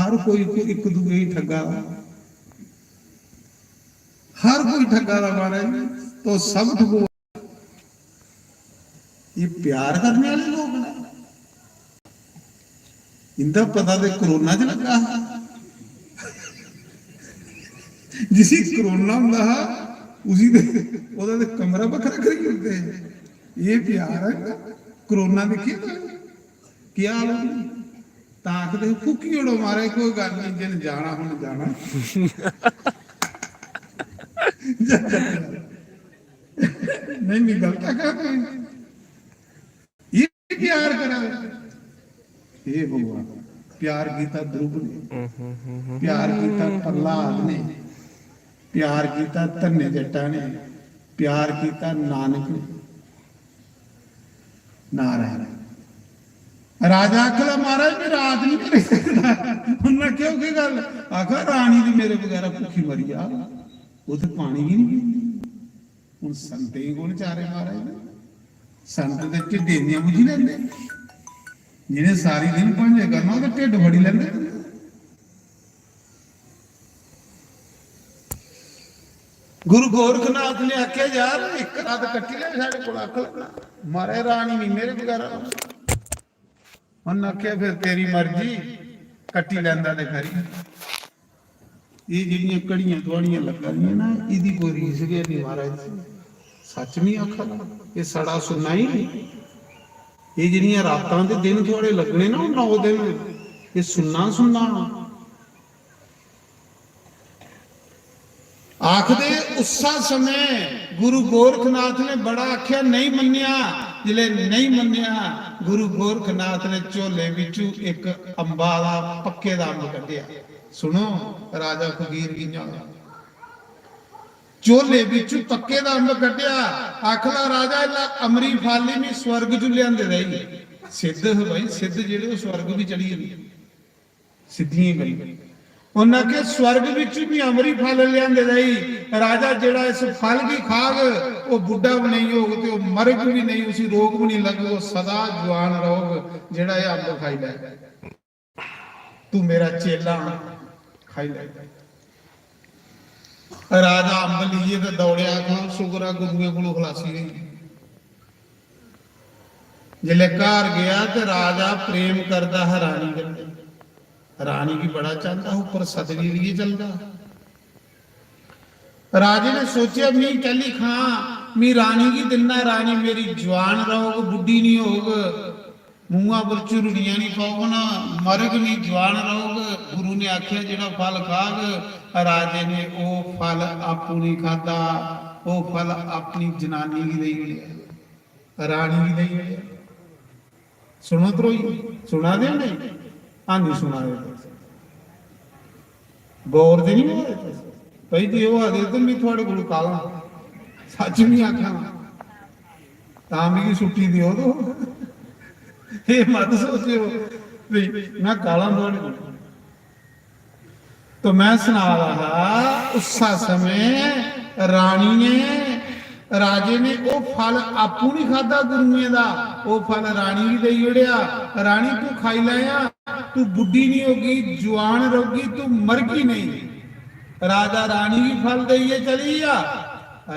हर कोई एक दूए ही ठगा, हर कोई ठगा था महाराज। तो सब ठगो, ये प्यार करने वाले लोग ने, इनका पता तो करोना च लगा, जिसी करोना होंदा उसी दे ओदा ते कमरा बखरा करी होते। ये प्यार है। करोना देखिए क्या हाल हो, आखते फूकी उड़ो मारे, कोई गल नहीं, जिन जाना हुण जाना। नहीं नहीं गलत कहते, ये प्यार करा, ये भगवान प्यार किया ध्रुव ने, प्यार किया प्रहलाद ने, प्यार किया धन्य जट्टा ने, प्यार किया नानक ने। नारायण राजा आखला महाराज मैं रात नहीं कर सकता। उन्हें क्यों की गल आखा, रानी भी मेरे बगैर भुखी मरी आ, वो तो पानी भी नहीं पीती। हूँ संते ही कौन चारे महाराज ने, संत तो ढिड्डे दियां बुझी लेंदे, जिन्हें सारी दिन भांजे करना वो ढिड फड़ी लेंदे। गुरु गोरखनाथ ने आख्या यार एक रात कट्टी ले साढ़े को आख लगना, मारे रानी नहीं मेरे बगैर। उन्हें आख्या फिर तेरी मर्जी, कट्टी लेंदा ते खरी। ये जिहड़ियां कड़ियां थोड़ियां लगा रही ना, इहदी कोई रीस भी नहीं महाराज, सच नहीं आखा, ये सड़ा सुनना ही नहीं। ये जिहड़ियां रातां दे दिन थोड़े लगने ना 9 दिन, ये सुनना सुनना। आखदे उसा समय गुरु गोरखनाथ ने बड़ा आख्या, नहीं मन्निया। जिले नहीं मन्निया, गुरु गोरखनाथ ने झोले विचू एक अंबा दा पक्के दा अंब कढिया। सुनो राजा फकीर कियां, झोले विचू पक्के दा अंब कढिया। आखला राजा इला अमरी फाली नहीं स्वर्ग चू लियांदे रही। सिद्ध है भाई, सिद्ध जेड़े स्वर्ग भी चली जांदे, सिद्धियां गई। उन्हें के स्वर्ग विच भी अमरी फल लियांदे रही। राजा जेड़ा इस फल की खाग वो बुढ़ा भी नहीं होग, ते मरग भी नहीं, उसी रोग भी नहीं लगेगा, वो सदा जवान रहोग। जेड़ा ये अंब खाई ले, तू मेरा चेला खाई ले। राजा अंब लीए तो दौड़िया, खा शुक्र गुरुए को खलासी गई। जिले घर गया तो राजा प्रेम करता है रानी के, रानी की बड़ा चाहता, ऊपर सदगी लिए चलता। राजे ने सोचा मी कली खा, मी रानी की दिना, रानी मेरी जवान रहोग, बुढ़ी नहीं होग, मुंहा पर चुरड़ियां नहीं पाओगना, मरग नहीं, जवान रहोग। गुरु ने आख्या जेड़ा फल खाग। राजे ने वो फल आपू नहीं खादा, वो फल अपनी जनानी की दई लिया, रानी की दई लिया। सुनो त्रोई, सुना दे नहीं? हाँ नहीं सुना दे, गौर दे नहीं हो भाई जी। वो आदे तो मैं थोड़े को काला सच नहीं आखा, तां भी छुट्टी दियो तो ये मत सोचो मैं काला थोड़े को। तो मैं सुना रहा, उस समय रानी ने, राजे ने वो फल आपू नहीं खादा गुरुए दा, वो फल रानी की दई उड़िया। रानी तू खाई लाया, तू बुढ़ी नहीं होगी, जवान रहोगी, तू मरगी नहीं। राजा रानी की फल दईए चली जा।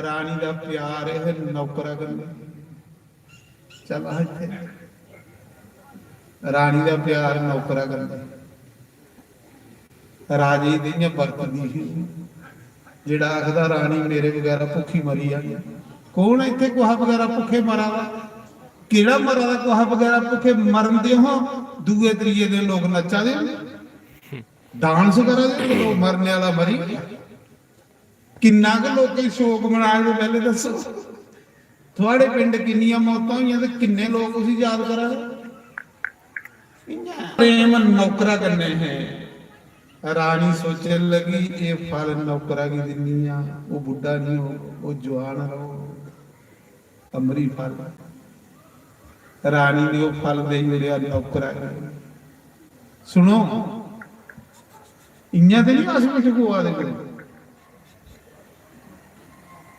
रानी का प्यार है नौकरा करना, चल रानी का प्यार नौकरा करना। राजे दी बरतदी जेड़ा आखदा रानी मेरे वगैरह भुखी मरी जानी। कौन इत्थे कुहा वगैरह भुखे मरा वा, केड़ा मरा दा कुहा वगैरह भुखे मरन दे हो। दूए त्रीए दिन लोग नचा दे, डांस करा दे, लोग मरने वाला मरी। किन्ना क लोग शोक मना दे, पहले दसो थोड़े पिंड किन्नियां मौतां होईयां ते किन्ने लोग उसी याद करा दे। प्रेम नौकरा करने हैं। रानी सोचने लगी ये फल नौकरा की दिनी आ, वो बुढ़ा नहीं हो, वो जवान रहो, अमरी फल। रानी ने वो फल दे लिया नौकरा। सुनो इन्या तो नहीं आस पिछ गुआ दे,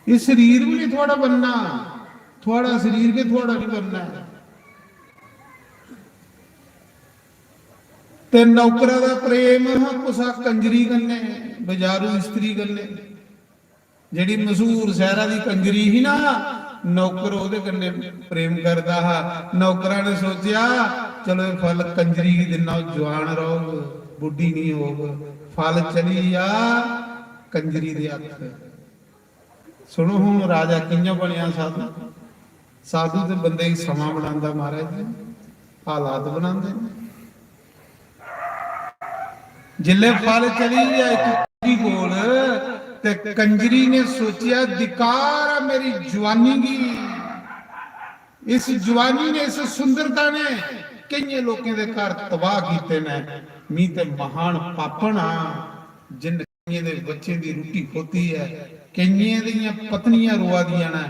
ये शरीर भी नहीं थोड़ा बनना, थोड़ा शरीर के थोड़ा नहीं बनना। ਤੇ ਨੌਕਰਾਂ ਦਾ ਪ੍ਰੇਮ ਕੁਸਾ ਕੰਜਰੀ ਕੰਨੇ ਬਾਜ਼ਾਰੂ ਇਸਤਰੀ ਕੰਨੇ ਜਿਹੜੀ ਮਸ਼ਹੂਰ ਸ਼ਹਿਰਾਂ ਦੀ ਕੰਜਰੀ ਸੀ ਨਾ ਨੌਕਰ ਉਹਦੇ ਕੰਨੇ ਪ੍ਰੇਮ ਕਰਦਾ ਹਾ ਨੌਕਰਾਂ ਨੇ ਸੋਚਿਆ ਚਲੋ ਇਹ ਫਲ ਕੰਜਰੀ ਹੀ ਦਿਨਾ ਜਵਾਨ ਰਹੋ ਬੁੱਢੀ ਨਹੀਂ ਹੋਊ ਫਲ ਚਲੀ ਆ ਕੰਜਰੀ ਦੇ ਹੱਥ ਸੁਣੋ ਹੁਣ ਰਾਜਾ ਕਿੰਨਾ ਬਣਿਆ ਸਾਧੂ ਸਾਧੂ ਤੇ ਬੰਦੇ ਹੀ ਸਮਾਂ ਬਣਾਉਂਦਾ ਮਹਾਰਾਜ ਜੀ ਹਾਲਾਤ ਬਣਾਉਂਦੇ ਜਿੱਲੇ ਫਲ ਚਲੀ ਆ ਇੱਕ ਕੋਲ ਤੇ ਕੰਜਰੀ ਨੇ ਸੋਚਿਆ धिकार ਆ ਮੇਰੀ ਜਵਾਨੀ ਦੀ ਇਸ ਜਵਾਨੀ ਨੇ ਇਸ ਸੁੰਦਰਤਾ ਨੇ ਕਈਆਂ ਲੋਕਾਂ ਦੇ ਘਰ ਤਬਾਹ ਕੀਤੇ ਨੇ ਮੀ ਤੇ ਮਹਾਨ ਪਾਪਣ ਆ ਜਿਨ ਕਈਆਂ ਦੇ ਬੱਚੇ ਦੀ ਰੋਟੀ ਖੋਤੀ ਹੈ ਕਈਆਂ ਦੀਆਂ ਪਤਨੀਆਂ ਰੋਆਦੀਆਂ ਨੇ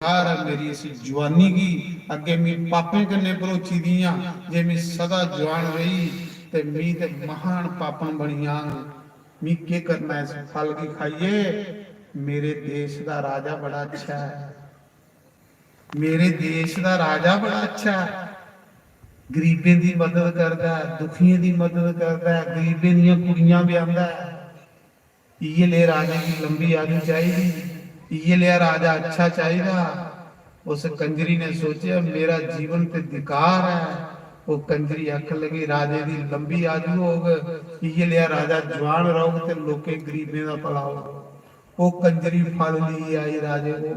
धिकार मेरी इस जवानी की अगे मी पापे कन्ने बलोची दियां जे मैं सदा जवान रही ते मी ते महान पापन बनिया मी के करना है इस फल की खाइए मेरे देश का राजा बड़ा अच्छा है मेरे देश का राजा बड़ा अच्छा है गरीबें की मदद करता है दुखियों की मदद करता है गरीबें दी कुड़ियां ब्याहंदा है ये ले राजा की लंबी आयु चाहिए ये लिया राजा अच्छा चाहिए उस कंजरी ने सोचा मेरा जीवन ते धिकार है वो कंजरी अख लगी राजे की लंबी आयु होग ये लिया राजा जवान रहोग ते लोके गरीबें दा भला हो वो कंजरी फल ली आई राजे को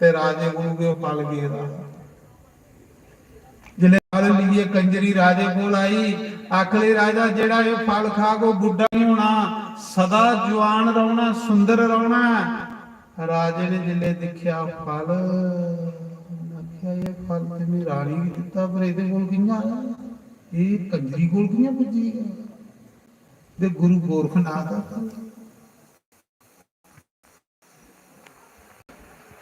ते राजे को वो फल गेदा जिले फल लिए कंजरी राजे को आई आखले राजा जेड़ा ये फल खा को बुढ़ा नहीं होना सदा जवान रहना सुंदर रहना राजे ने जिले दिखया फल ये फल तेने रानी भी दिता पर इहदे कोल कियां आया ये कंजरी कोल कियां पुजी गया ते गुरु गोरखनाथ दा फल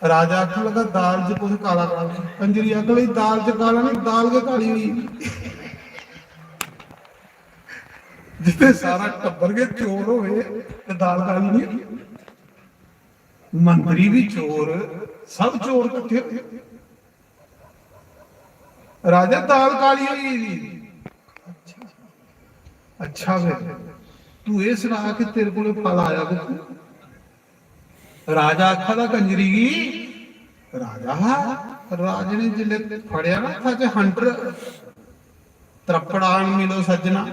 राजा आख लगा दाल च कुछ काला काला कंजरी आख लगी दाल च काला नहीं दाल के काली हुई जिथे सारा टब्बर के चोर होवे ते दाल काली नहीं मंत्री भी चोर सब चोर इकट्ठे राजा दाल काली हुई अच्छा फिर तू ये सुना कि तेरे को फल आया राजा आखा था कंजरी की राजा राजे ने जिले फड़िया ना था च हंटर त्रपड़ान मिलो सज्जना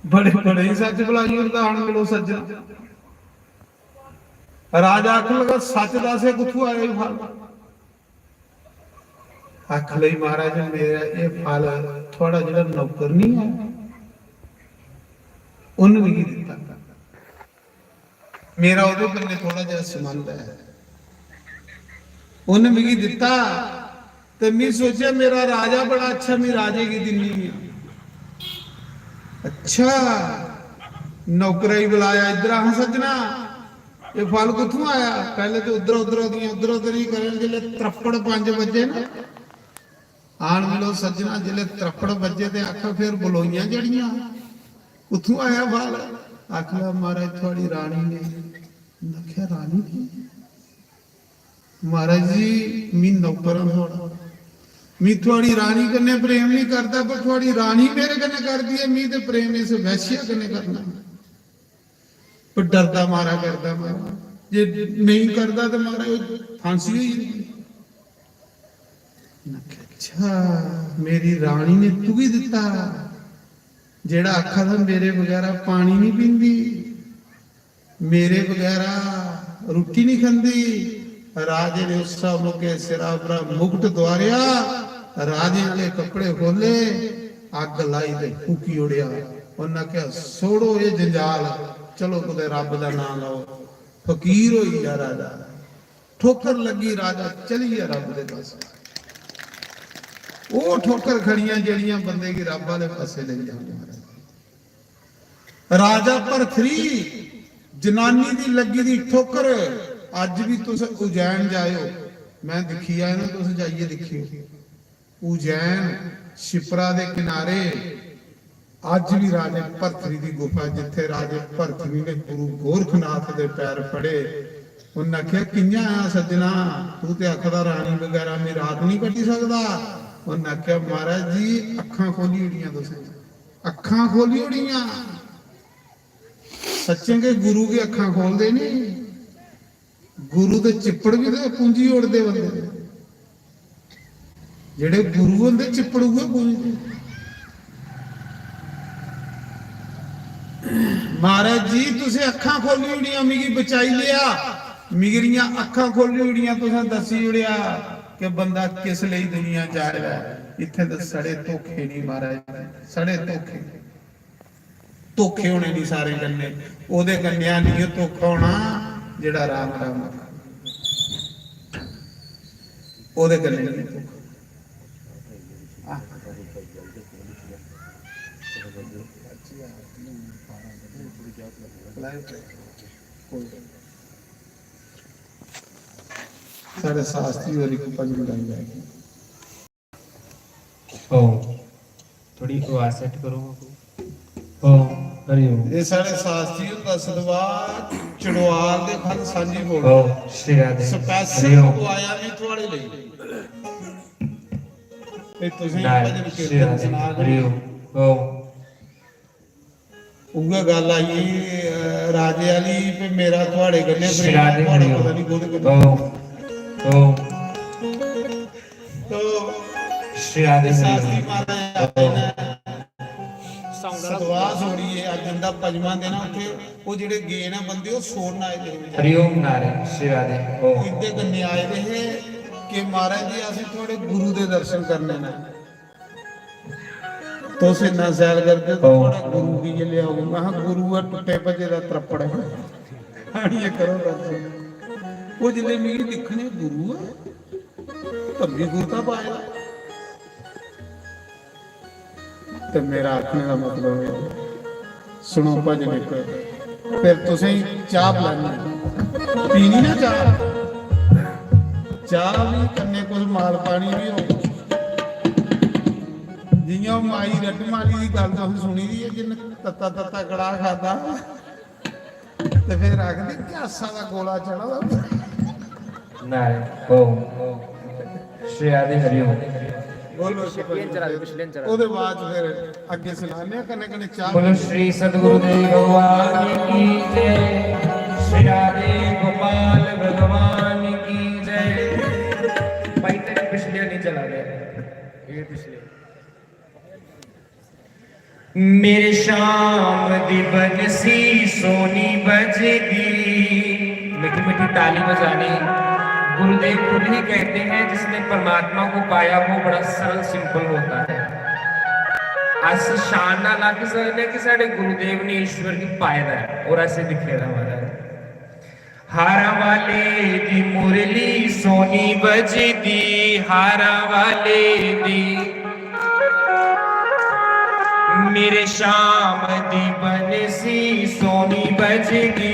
बड़े बड़े ही सच बुलाई दान मिलो सज्जना राजा आख लगा सच दस कुथू आया फल आख लई महाराज मेरा ये फल थोड़ा जिहड़ा नौकर नहीं है उन्हें भी दिता मेरा उहदे कन्ने थोड़ा जिहा संबंध है उन्हें भी दिता ते मैं सोचा मेरा राजा बड़ा अच्छा मैं राजे की दिनी है अच्छा नौकरा ही बुलाया इधर आ सजना ये फल किथों आया पहले तो उधर उधर ही करन जिले त्रप्पड़ 5 बजे ना आन मिलो सजना जिले त्रप्पड़ बजे ते आखा फिर बलोइयां जड़ियां किथों आया फल आखला महाराज थोड़ी रानी ने आख्या रानी की महाराज जी मी नौकर थोड़ा मी थोड़ी रानी कन्ने प्रेम नहीं करता पर थोड़ी रानी मेरे कन्ने करती है मी ते प्रेम इस वैश्या कन्ने करना पर डरदा मारा करदा मारा जे नहीं करदा तो मारा फांसी हुई अच्छा मेरी रानी ने तू ही दिता जेड़ा आखा था मेरे वगैरह पानी नहीं पींदी मेरे वगैरह रोटी नहीं खांदी राजे ने उस के सिरा पर मुकुट द्वारिया राजे वाले कपड़े खोले अग लाई ते फूकी उड़िया उन्हें कहा सोड़ो ये जंजाल चलो कुदे रब दा नाम लो फकीर होई जा राजा ठोकर लगी राजा चली गया रब दे पास वो ठोकर खड़ियां जड़ियां बंदे की रब वाले पासे ले जाने राजा परथरी जनानी दी लगी दी ठोकर अज भी तुस उज्जैन जायो मैं दिखी आया ना तुस जाइए देखियो उज्जैन शिप्रा दे किनारे अज भी राजे भरथरी दी गुफा जिथे राजे भरथरी ने गुरु गोरखनाथ दे पैर फड़े उन्हें आख्या कियां आया सज्जना तू ते आखदा रानी वगैरह में रात नहीं कटी सकदा ਉਹਨੇ ਆਖਿਆ ਮਹਾਰਾਜ ਜੀ ਅੱਖਾਂ ਖੋਲੀ ਹੋਣੀਆਂ ਤੁਸੀਂ, ਅੱਖਾਂ ਖੋਲੀ ਹੋਣੀਆਂ। ਸੱਚੇ ਕੇ ਗੁਰੂ ਕੇ ਅੱਖਾਂ ਖੋਲਦੇ ਨਹੀਂ, ਗੁਰੂ ਦੇ ਚਿੱਪੜ ਵੀ ਤੇ ਪੂੰਜੀ ਉੜਦੇ ਬੰਦੇ, ਜਿਹੜੇ ਗੁਰੂ ਹੁੰਦੇ ਚਿੱਪੜ ਹੋਏ ਪੂੰਜੀ। ਮਹਾਰਾਜ ਜੀ ਤੁਸੀਂ ਅੱਖਾਂ ਖੋਲੀ ਹੋਣੀਆਂ, ਮਿਗੀ ਬਚਾਈ ਲਿਆ, ਮਿਗਰੀਆਂ ਅੱਖਾਂ ਖੋਲੀ ਹੋਣੀਆਂ, ਤੁਸੀਂ ਦੱਸੀ ਉੜਿਆ ਕਿ ਬੰਦਾ ਕਿਸ ਲਈ ਦੁਨੀਆ ਚ ਆਇਆ। ਇੱਥੇ ਤਾਂ ਸੜੇ ਧੋਖੇ ਨਹੀਂ ਮਹਾਰਾਜ, ਸੜੇ ਧੋਖੇ, ਧੋਖੇ ਹੋਣੇ ਨਹੀਂ ਸਾਰੇ ਕੰਨੇ, ਉਹਦੇ ਕੰਨਿਆਂ ਨਹੀਂ ਧੋਖਾ ਹੋਣਾ ਜਿਹੜਾ ਰਾਮ ਰਾਮ ਉਹਦੇ ਕੰਨੇ ਨਹੀਂ ਧੋਖਾ। साढ़े शास्त्री वाली को पंज मिलाई जाएगी। थोड़ी आवाज सेट करो। हरिओम। ये साढ़े शास्त्री का सदवा चढ़वाल दे खल सांझी बोल। श्री राधे। स्पेशल को आया नहीं थोड़े ले। ये तुझे भजन कीर्तन सुना दे। उगा गल आई राजे वाली पे मेरा थोड़े गले प्रेम थोड़ा पता नहीं बोल के तो श्री राधे शास्त्री महाराज सदवास हो रही है अज अंदा पंजवां दिन उत्थे वो जेडे गए ना बंदे वो सोन आए थे। हरिओम नारायण श्री राधे। इदे गन्ने आए थे कि महाराज जी असि थोड़े गुरु दे दर्शन करने ना तो सिन्ना सैल करके तो थोड़ा गुरु की जे लियाओ। मैं गुरु है टुटे भजे दा त्रप्पड़ ये करो दर्शन। वो जिले मिगी दिखने गुरु है तभी गुरु का पाया। तो मेरा आखने का मतलब है सुनो भजन एक फिर तुसें चाह पिलानी पीनी ना चाह भी कन्ने कुछ माल पानी भी हो जियां माई रट माली की गल तुम सुनी दी है जिन तत्ता तत्ता कड़ा खादा ते फिर आखदी क्यासा दा गोला चढ़ा नारायण। ओम श्री राधे हरिओम। बोलो ਉਹਦੇ ਬਾਅਦ ਫਿਰ ਅੱਗੇ ਸੁਣਾਉਂਦੇ ਆ ਕਨੇ ਕਨੇ ਚਾਹ। बोलो श्री सद्गुरुदेव भगवान की जय। श्री राधे गोपाल भगवान की जय। भाई तेरे पिछले नहीं चला गया ये पिछले। मेरे शाम दी बनसी सोनी बजगी। मीठी मीठी ताली बजानी। गुरुदेव खुद ही कहते हैं जिसने परमात्मा को पाया वो बड़ा सरल सिंपल होता है। अस शान ना लग सकते कि साढ़े गुरुदेव ने ईश्वर की पाया है और ऐसे दिखेगा महाराज। हारा वाले दी मुरली सोनी बजदी हारा वाले दी मेरे शाम दी बनसी सोनी बजदी।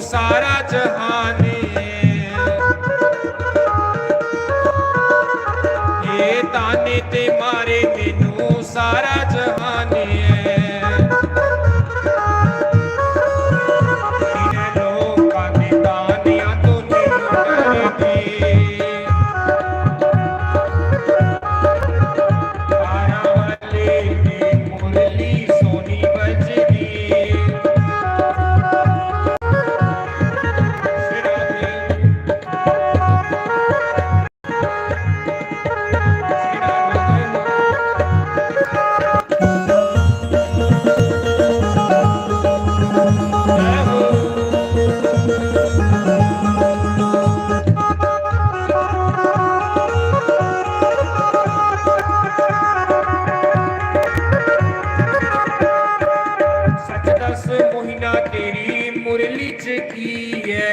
सारा जहान ये ताने ते मारे मैनू सारा जहान च की है।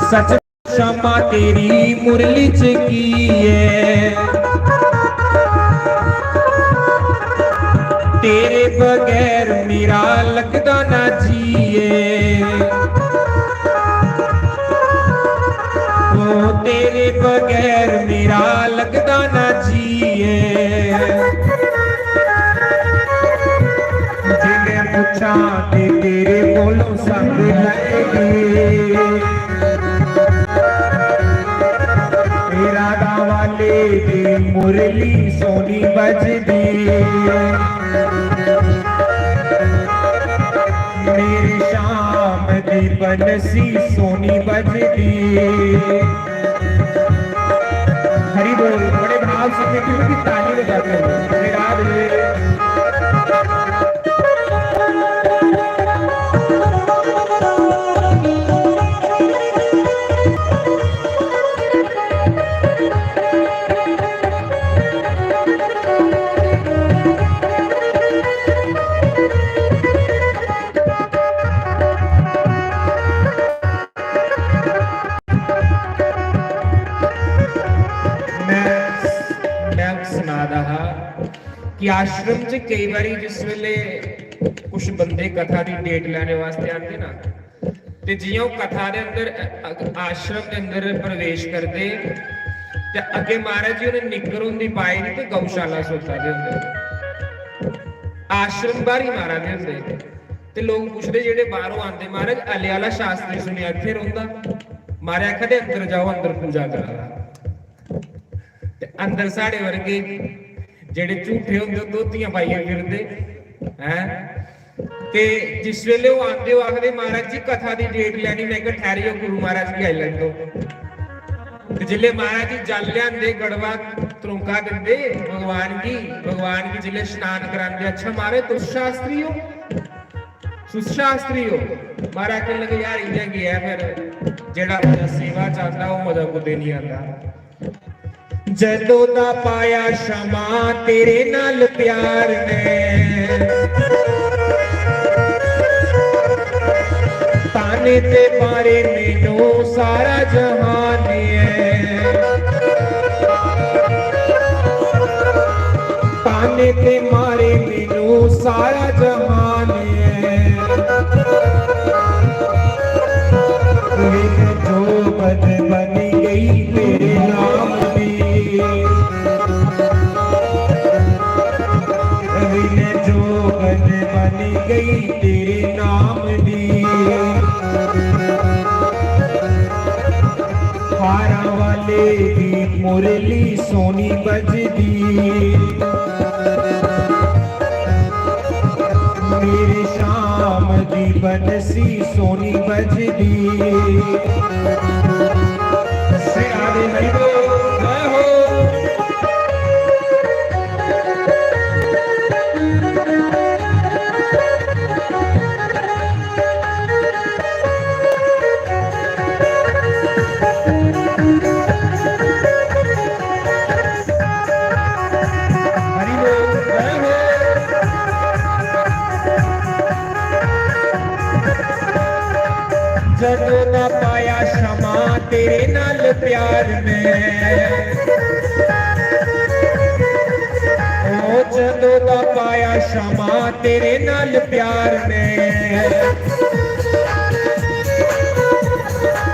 सच क्षमा तेरी मुरली च की है। तेरे बगैर मेरा लगदा ना जिए। ओ तेरे बगैर मेरा लगदा ना जिए। जे मैं पूछा ते तेरे कोलों संग लगे। राधा वाले दी मुरली सोनी बजदी। मेरे शाम दी बनसी सोनी बजदी। हरि बोल। बड़े भाव से क्योंकि ताली बजाते हो। श्री राधे। कि आश्रम च कई बारी जिस वेले कुछ बंदे कथा की डेट लेने वास्ते आते ना, ते जियां कथा दे अंदर आश्रम के अंदर प्रवेश करते ते अगे महाराज जी उन्हें निकर होंदी पाई नहीं ते गौशाला सोता दे होंदे। आश्रम बाहर ही महाराज होंदे ते लोग पुछदे जेडे बाहरों आंदे, महाराज अले वाला शास्त्री सुनिया इत्थे रहिंदा? महाराज आखदे अंदर जाओ, अंदर पूजा करा। ते अंदर साढ़े वर्गे जेडे झूठे होंदे धोतियां पाइयै फिरदे हैं। ते जिस वेले वो आंदे हो आखदे महाराज जी कथा दी डेट लैनी। मैं कहा ठहरियो गुरु महाराज की आई लैन दो। ते जिले महाराज जी जल लियांदे गड़वा त्रोंका दिंदे भगवान की जिले स्नान करांदे। अच्छा महाराज तुस शास्त्री हो? सुशास्त्री हो? महाराज कहने लगे यार इयां की है फिर जेड़ा सेवा चाहता वो मजा कुदे नहीं आता। जदों दा पाया क्षमा तेरे नाल प्यार ने, ताने ते मारे मैनू सारा जहान है। ताने ते मारे मैनू सारा जहान है। जो बनी गई तेरे नाम दी। जो बनी गई तेरे नाम दी। हारा वाले दी मुरली सोनी बजदी। मेरे शाम दी बनसी सोनी बजदी। श्री राधे हरि बोल। जय हो। जदों ना पाया क्षमा तेरे नाल प्यार में। ओ जदों ना पाया क्षमा तेरे नाल प्यार में।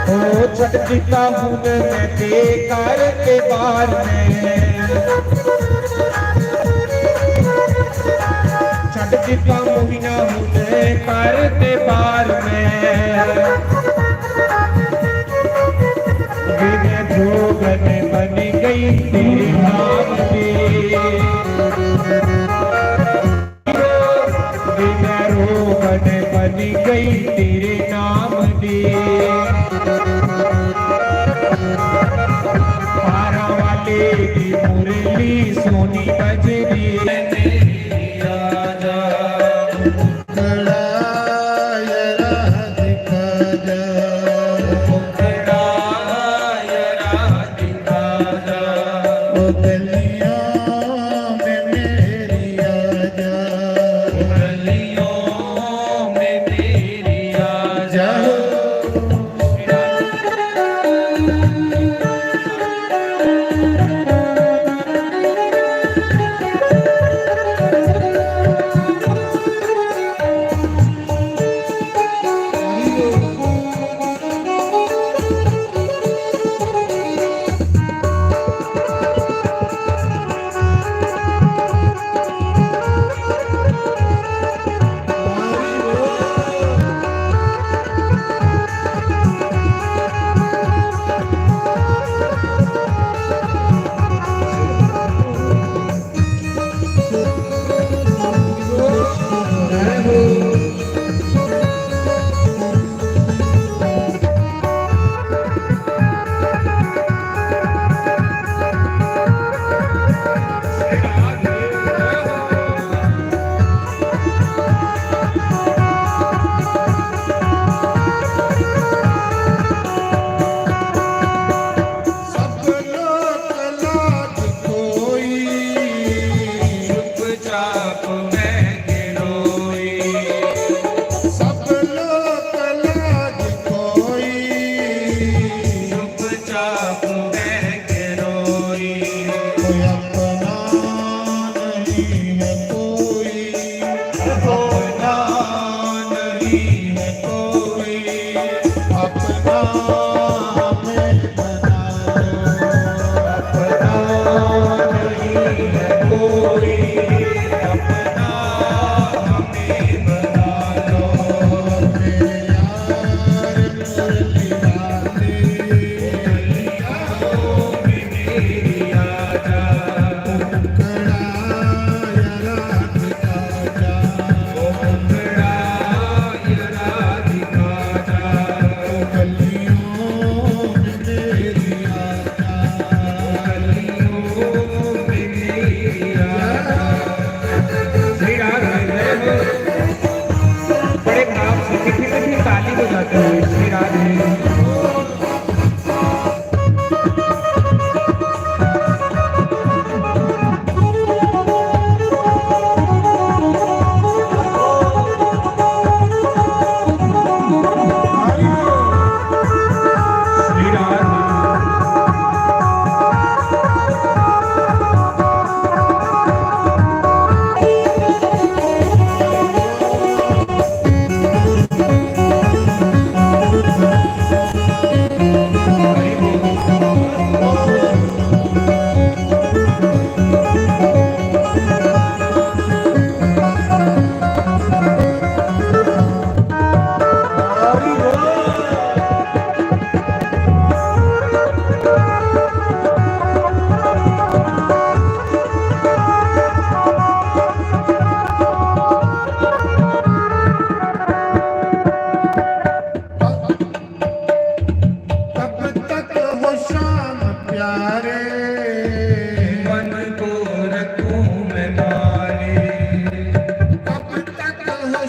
ओ छट दिता हूं मैं ते घर के बार में। छट दिता मोहिना हूं घर के बार में। जोगन बन गई तेरे नाम की। रोगन बन गई तेरे नाम दी। पारा वाले की मुरली सोनी बजदी।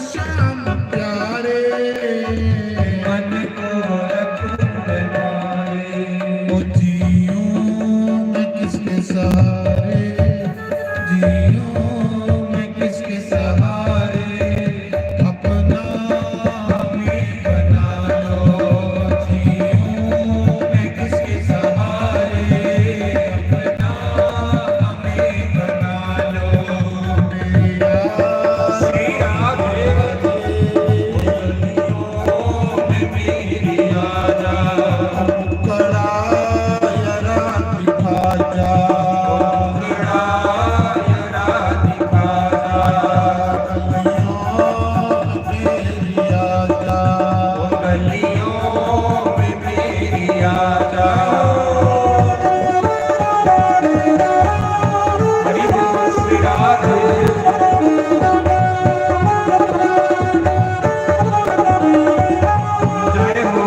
श्याम प्यारे, मन को रखूं बनाए। ओ जियो मैं किसके सहारे, जियो मैं किसके सहारे, अपना हमें बना लो, जियो मैं किसके सहारे, अपना हमें बना लो। मेरी आस श्री राधे में मेरी आजा, कड़ा या रात दिखा जा, बड़ा यरा दिखा जा। मेरी आजा, गलियों में मेरी आजा। हरि बोल श्री राधे। जय हो।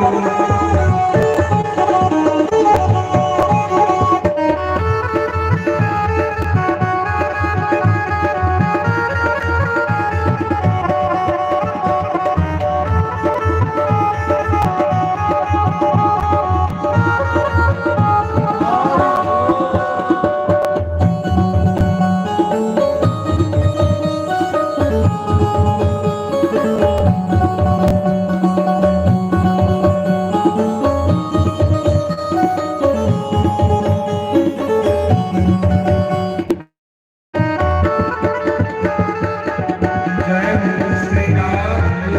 जय हो श्री राधे।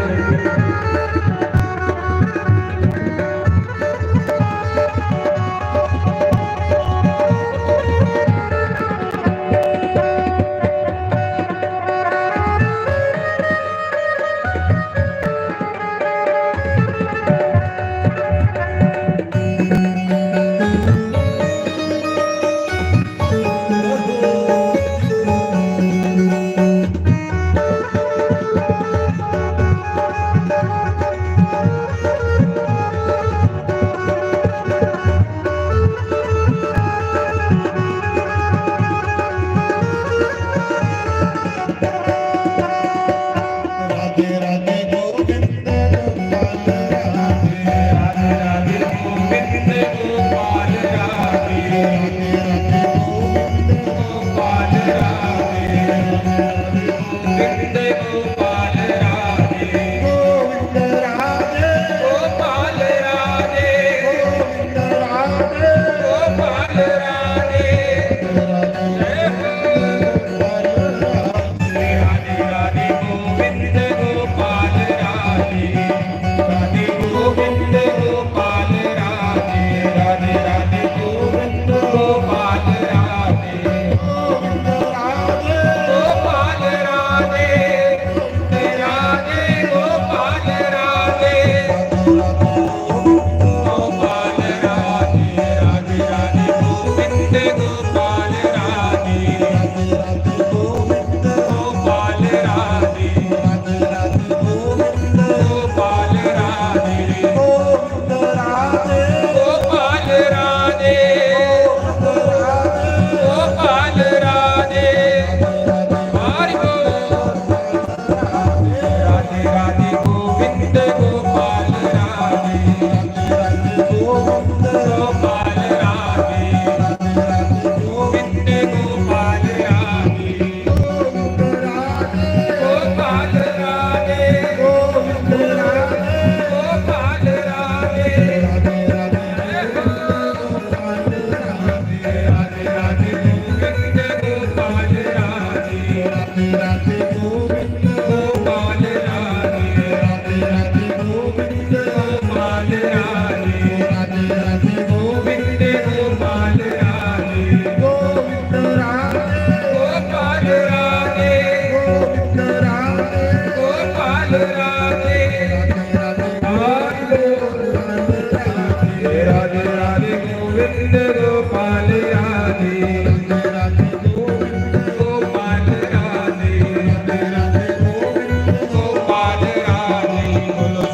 राधे राधे गोविंद गोपाल राधे, राधे राधे गोविंद गोपाल राधे, राधे राधे गोविंद गोपाल राधे, गोविंद गोपाल राधे, गोविंद राधे, गोपाल राधे, गोविंद राधे, गोपाल राधे। जय हो। राधे राधे गोविंद गोपाल राधे, राधे गोविंद गोपाल राधे, राधे राधे गोविंद गोपाल राधे, गोविंद राधे, गोपाल राधे, राधे गोपाल राधे, गोपाल राधे, राधे राधे गोविंद गोपाल राधे, गोपाल राधे, गोपाल राधे, गोपाल राधे, गोपाल राधे। हरि बोल। राधे राधे गोविंद गोपाल राधे, गोपाल राधे, गोविंद गोपाल राधे, गोपाल राधे, गोपाल राधे। राधे राधे गोविंद गोपाल राधे, गोपाल राधे, गोपाल राधे, गोविंद गोपाल राधे, गोपाल राधे, गोपाल राधे। राधे राधे गोविंद गोपाल राधे, गोपाल राधे, गोपाल राधे। बोलो